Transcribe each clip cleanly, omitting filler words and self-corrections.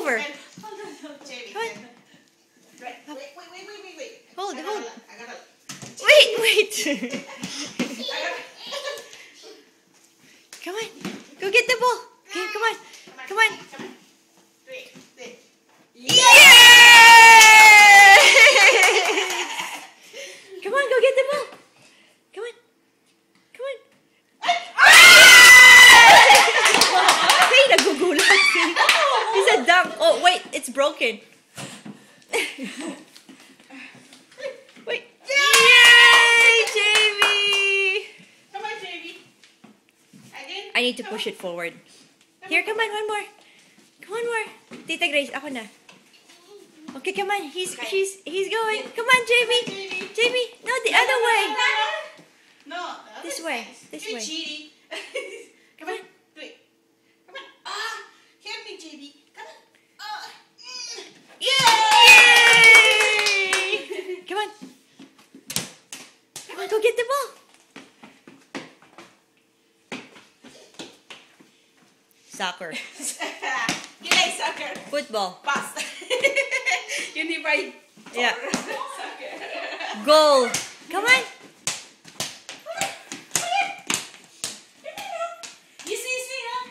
over. Hold on, Jamie. Come on. Right. Wait. Hold. I gotta. Wait. Come on. Go get the ball. Okay, come on. Come on. Three. Yeah! Come on, go get the ball. Come on. Hey, nagugulat. He's a dunk. Oh, wait, it's broken. Wait. Yay, Jamie! Come on, Jamie. Again. I need to push it forward. Here, come on, one more. One more. Tita Grace, ako na. Okay, come on. He's going. Come on, Jamie. Jamie, no, the other way. No, This way. You're cheating. Come on. Do it. Come on. Help me, Jamie. Come on. Yay! Come on. Come on, go get the ball. Soccer. You like soccer? Football. Pass. You divide. Yeah. Soccer. Goal. Come on. You see, huh?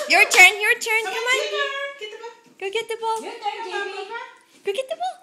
Your turn. Come on. Get the ball. Go get the ball. Your turn, Jamie. Go get the ball.